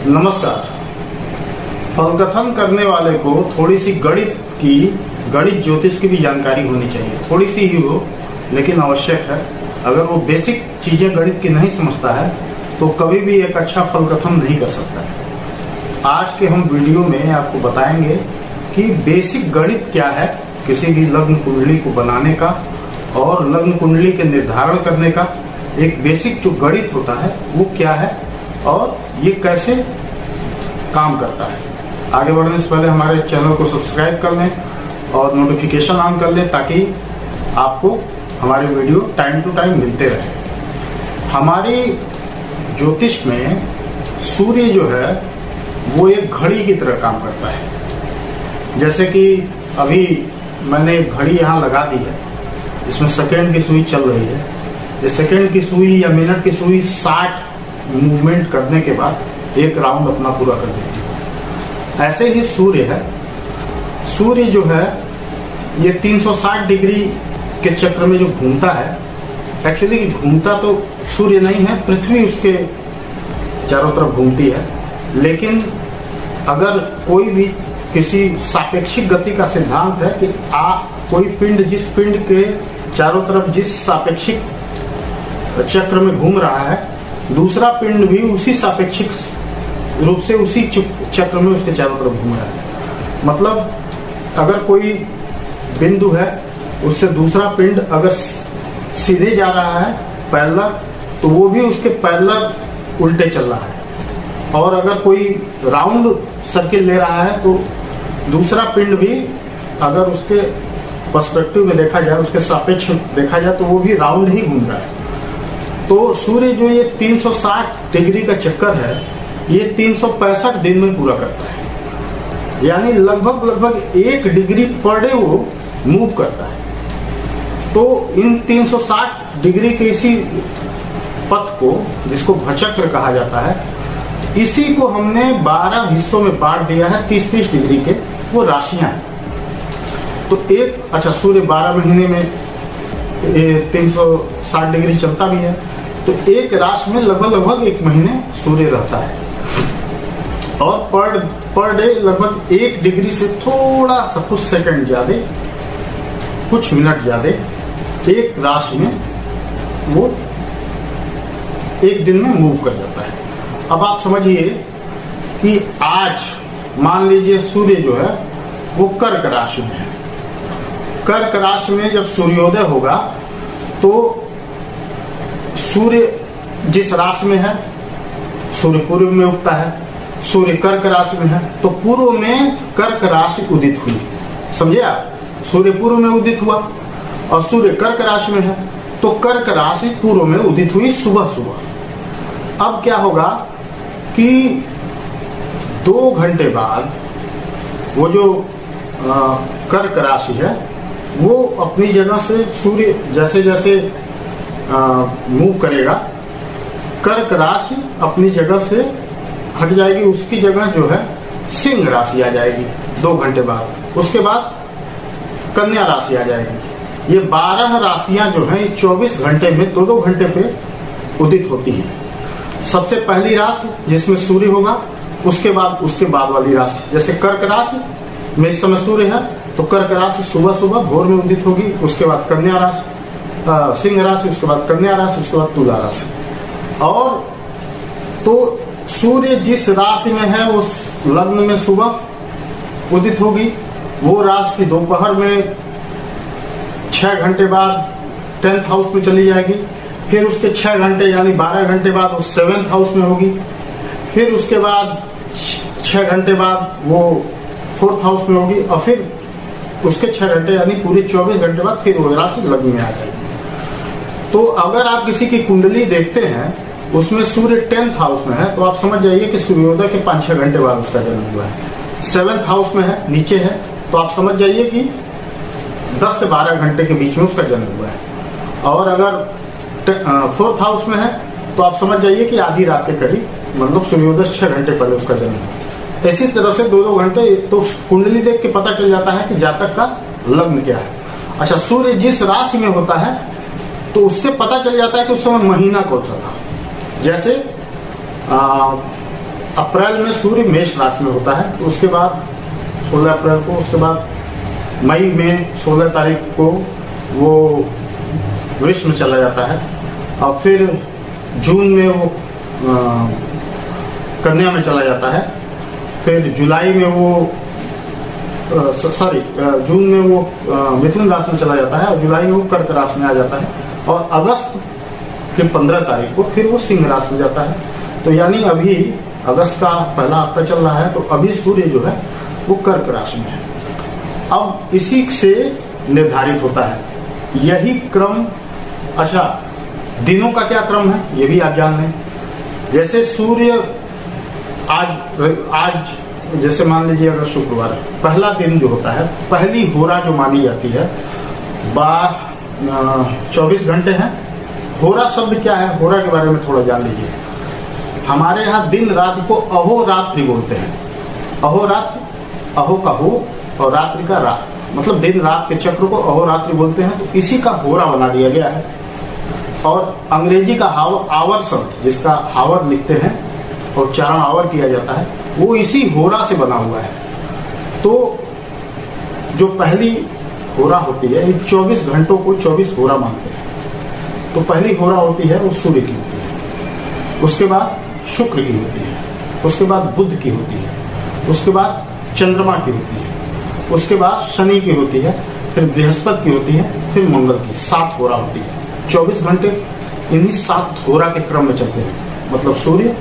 नमस्कार। फलकथन करने वाले को थोड़ी सी गणित ज्योतिष की भी जानकारी होनी चाहिए, थोड़ी सी ही हो लेकिन आवश्यक है। अगर वो बेसिक चीजें गणित की नहीं समझता है तो कभी भी एक अच्छा फलकथन नहीं कर सकता है। आज के हम वीडियो में आपको बताएंगे कि बेसिक गणित क्या है किसी भी लग्न कुंडली को बनाने का और लग्न कुंडली के निर्धारण करने का। एक बेसिक जो गणित होता है वो क्या है और ये कैसे काम करता है। आगे बढ़ने से पहले हमारे चैनल को सब्सक्राइब कर लें और नोटिफिकेशन ऑन कर लें ताकि आपको हमारे वीडियो टाइम टू टाइम मिलते रहे। हमारी ज्योतिष में सूर्य जो है वो एक घड़ी की तरह काम करता है। जैसे कि अभी मैंने घड़ी यहाँ लगा दी है, इसमें सेकेंड की सुई चल रही है। ये सेकेंड की सुई या मिनट की सुई 60 मूवमेंट करने के बाद एक राउंड अपना पूरा कर देती है। ऐसे ही सूर्य है। सूर्य जो है ये 360 डिग्री के चक्र में जो घूमता है, एक्चुअली घूमता तो सूर्य नहीं है, पृथ्वी उसके चारों तरफ घूमती है। लेकिन अगर कोई भी किसी सापेक्षिक गति का सिद्धांत है कि कोई पिंड जिस पिंड के चारों तरफ जिस सापेक्षिक चक्र में घूम रहा है, दूसरा पिंड भी उसी सापेक्षिक रूप से उसी चक्र में उसके चारों तरफ घूम रहा है। मतलब अगर कोई बिंदु है उससे दूसरा पिंड अगर सीधे जा रहा है पैरेलल, तो वो भी उसके पैरेलल उल्टे चल रहा है। और अगर कोई राउंड सर्किल ले रहा है तो दूसरा पिंड भी अगर उसके पर्सपेक्टिव में देखा जाए, उसके सापेक्ष देखा जाए, तो वो भी राउंड ही घूम रहा है। तो सूर्य जो ये 360 डिग्री का चक्कर है ये 365 दिन में पूरा करता है। यानी लगभग 1 डिग्री पर डे वो मूव करता है। तो इन 360 डिग्री के इसी पथ को, जिसको भचक्र कहा जाता है, इसी को हमने 12 हिस्सों में बांट दिया है, 30-30 डिग्री के वो राशियां हैं। तो सूर्य 12 महीने में 360 डिग्री चलता भी है, तो एक राशि में लगभग 1 महीने सूर्य रहता है। और पर डे लगभग 1 डिग्री से थोड़ा सा कुछ सेकंड ज्यादा, कुछ मिनट ज्यादा एक राशि में वो एक दिन में मूव कर जाता है। अब आप समझिए कि आज मान लीजिए सूर्य जो है वो कर्क राशि में है। कर्क राशि में जब सूर्योदय होगा तो सूर्य जिस राशि में है, सूर्य पूर्व में उगता है, सूर्य कर्क राशि में है, तो पूर्व में कर्क राशि उदित हुई। समझे आप? सूर्य पूर्व में उदित हुआ और सूर्य कर्क राशि में है, तो कर्क राशि पूर्व में उदित हुई सुबह। अब क्या होगा कि 2 घंटे बाद वो जो कर्क राशि है वो अपनी जगह से सूर्य जैसे जैसे मूव करेगा, कर्क राशि अपनी जगह से हट जाएगी, उसकी जगह जो है सिंह राशि आ जाएगी 2 घंटे बाद। उसके बाद कन्या राशि आ जाएगी। ये 12 राशियां जो हैं 24 घंटे में 2-2 घंटे पे उदित होती हैं। सबसे पहली राशि जिसमें सूर्य होगा, उसके बाद वाली राशि, जैसे कर्क राशि में इस समय सूर्य है तो कर्क राशि सुबह भोर में उदित होगी। उसके बाद कन्या राशि, सिंह राशि, उसके बाद कन्या राशि, उसके बाद तुला राशि। और तो सूर्य जिस राशि में है वो लग्न में सुबह उदित होगी। वो राशि दोपहर में 6 घंटे बाद 10th हाउस में चली जाएगी। फिर उसके 6 घंटे यानी 12 घंटे बाद वो 7th हाउस में होगी। फिर उसके बाद 6 घंटे बाद वो 4th हाउस में होगी और फिर उसके 6 घंटे यानी पूरे 24 घंटे बाद फिर वो राशि लग्न में आ जाएगी। तो अगर आप किसी की कुंडली देखते हैं उसमें सूर्य 10th हाउस में है तो आप समझ जाइए कि सूर्योदय के 5-6 घंटे बाद उसका जन्म हुआ है। 7th हाउस में है, नीचे है, तो आप समझ जाइए कि 10 से 12 घंटे के बीच में उसका जन्म हुआ है। और अगर 4th हाउस में है तो आप समझ जाइए कि आधी रात के करीब, मतलब सूर्योदय 6 घंटे पहले उसका जन्म हुआ। इसी तरह से 2-2 घंटे तो कुंडली देख के पता चल जाता है कि जातक का लग्न क्या है। अच्छा, सूर्य जिस राशि में होता है तो उससे पता चल जाता है कि उस समय महीना कौन सा था। जैसे अप्रैल में सूर्य मेष राशि में होता है, तो उसके बाद 16 अप्रैल को, उसके बाद मई में 16 तारीख को वो वृष में चला जाता है, और फिर जून में वो कन्या में चला जाता है, फिर जुलाई में वो जून में वो मिथुन राशि में चला जाता है, और जुलाई में वो कर्क राशि में आ जाता है, और अगस्त के 15 तारीख को फिर वो सिंह राशि में जाता है। तो यानी अभी अगस्त का पहला हफ्ता चल रहा है, तो अभी सूर्य जो है वो कर्क राशि में है। अब इसी से निर्धारित होता है यही क्रम। अच्छा, दिनों का क्या क्रम है ये भी आप जान लें। जैसे सूर्य आज जैसे मान लीजिए अगर शुक्रवार पहला दिन जो होता है, पहली होरा जो मानी जाती है 24 घंटे है। होरा शब्द क्या है, होरा के बारे में थोड़ा जान लीजिए। हमारे यहाँ दिन रात को अहोरात्रि बोलते हैं। अहोरात्र, अहो का हो और रात्रि का रात, मतलब दिन रात के चक्र को अहोरात्रि बोलते हैं। तो इसी का होरा बना दिया गया है। और अंग्रेजी का आवर शब्द, जिसका हावर लिखते हैं और उच्चारण आवर किया जाता है, वो इसी होरा से बना हुआ है। तो जो पहली होरा होती है, 24 घंटों को 24 होरा मानते हैं। तो पहली होरा होती है वो सूर्य की होती है, उसके बाद शुक्र की होती है, उसके बाद बुध की होती है, उसके बाद चंद्रमा की होती है, उसके बाद शनि की होती है, फिर बृहस्पति की होती है, फिर मंगल की। 7 होरा होती है। 24 घंटे इन्हीं 7 होरा के क्रम में चलते हैं। मतलब सूर्य,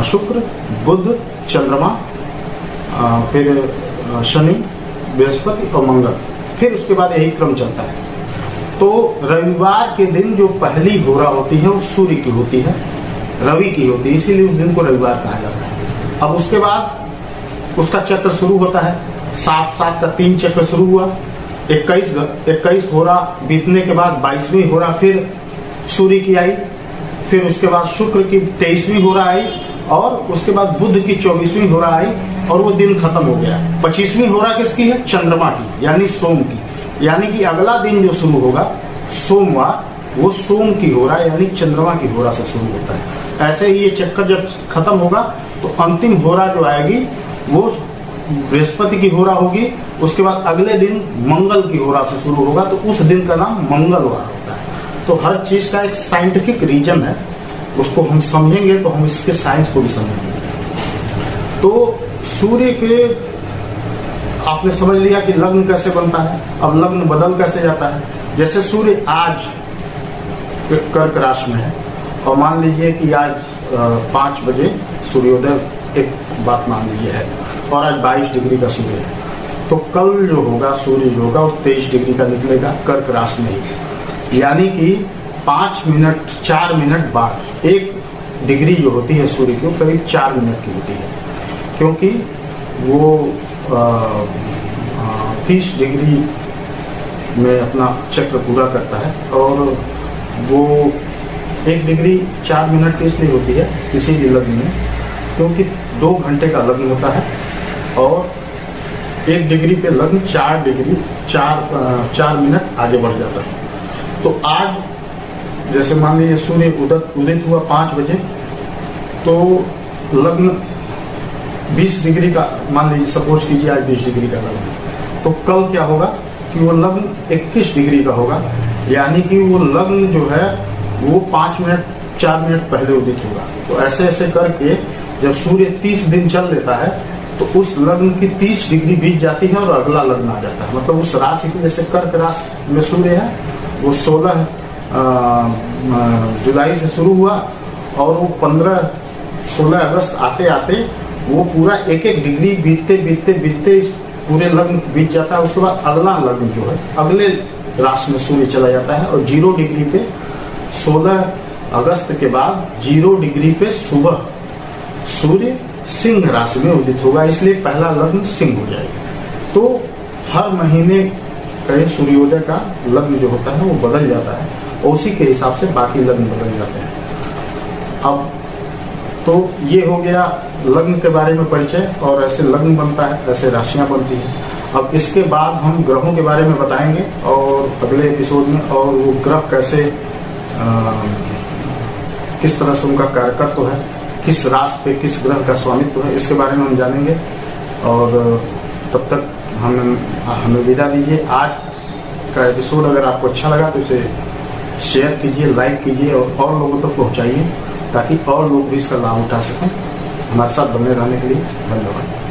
शुक्र, बुध, चंद्रमा, फिर शनि, बृहस्पति और मंगल, फिर उसके बाद यही क्रम चलता है। तो रविवार के दिन जो पहली होरा होती है वो सूर्य की होती है, रवि की होती है, इसीलिए उस दिन को रविवार कहा जाता है। अब उसके बाद उसका चक्र शुरू होता है। 7 का 3 चक्र शुरू हुआ। 21 होरा बीतने के बाद 22वीं होरा फिर सूर्य की आई, फिर उसके बाद शुक्र की 23वीं होरा आई, और उसके बाद बुध की 24वीं होरा आई, और वो दिन खत्म हो गया। 25वीं होरा किसकी है, चंद्रमा की, यानी सोम की। यानी कि अगला दिन जो शुरू होगा सोमवार, वो सोम की होरा यानी चंद्रमा की होरा से शुरू होता है। ऐसे ही ये चक्कर जब खत्म होगा तो अंतिम होरा जो आएगी वो बृहस्पति की होरा होगी। उसके बाद अगले दिन मंगल की होरा से शुरू होगा, तो उस दिन का नाम मंगलवार होता है। तो हर चीज का एक साइंटिफिक रीजन है, उसको हम समझेंगे तो हम इसके साइंस को भी समझेंगे। तो सूर्य के आपने समझ लिया कि लग्न कैसे बनता है। अब लग्न बदल कैसे जाता है। जैसे सूर्य आज कर्क राशि में है, और मान लीजिए कि आज 5 बजे सूर्योदय, एक बात मान लीजिए है, और आज 22 डिग्री का सूर्य है, तो कल जो होगा सूर्य जो होगा वो 23 डिग्री का निकलेगा कर्क राशि में ही। यानी कि 4 मिनट बाद 1 डिग्री जो होती है सूर्य की, करीब 4 मिनट की होती है, क्योंकि वो 30 डिग्री में अपना चक्र पूरा करता है। और वो 1 डिग्री 4 मिनट की इसलिए होती है किसी भी लग्न में, क्योंकि 2 घंटे का लग्न होता है, और 1 डिग्री पे लग्न 4 डिग्री 4 मिनट आगे बढ़ जाता है। तो आज जैसे मान लीजिए सूर्य उदित हुआ 5 बजे, तो लग्न 20 डिग्री का, मान लीजिए सपोज कीजिए आज 20 डिग्री का लग्न, तो कल क्या होगा कि वो लग्न 21 डिग्री का होगा। यानी कि वो लग्न जो है वो 4 मिनट पहले उदित होगा। तो ऐसे ऐसे करके जब सूर्य 30 दिन चल लेता है, तो उस लग्न की 30 डिग्री बीत जाती है और अगला लग्न आ जाता है। मतलब उस राशि की, जैसे कर्क राशि में सूर्य है, वो 16 जुलाई से शुरू हुआ, और वो 16 अगस्त आते आते वो पूरा 1 डिग्री बीतते पूरे लग्न बीत जाता है। उसके बाद अगला लग्न जो है अगले राशि में सूर्य चला जाता है, और 0 डिग्री पे 16 अगस्त के बाद 0 डिग्री पे सुबह सूर्य सिंह राशि में उदित होगा, इसलिए पहला लग्न सिंह हो जाएगा। तो हर महीने का सूर्योदय का लग्न जो होता है वो बदल जाता है, और उसी के हिसाब से बाकी लग्न बदल जाते हैं। अब तो ये हो गया लग्न के बारे में परिचय, और ऐसे लग्न बनता है, ऐसे राशियां बनती हैं। अब इसके बाद हम ग्रहों के बारे में बताएंगे और अगले एपिसोड में, और वो ग्रह कैसे किस तरह से उनका कार्यकत्व है, किस राशि पे किस ग्रह का स्वामित्व है, इसके बारे में हम जानेंगे। और तब तक हमें विदा दीजिए। आज का एपिसोड अगर आपको अच्छा लगा तो इसे शेयर कीजिए, लाइक कीजिए और लोगों तक पहुंचाइए, ताकि और लोग भी इसका लाभ उठा सकें। हमारे साथ बने रहने के लिए धन्यवाद।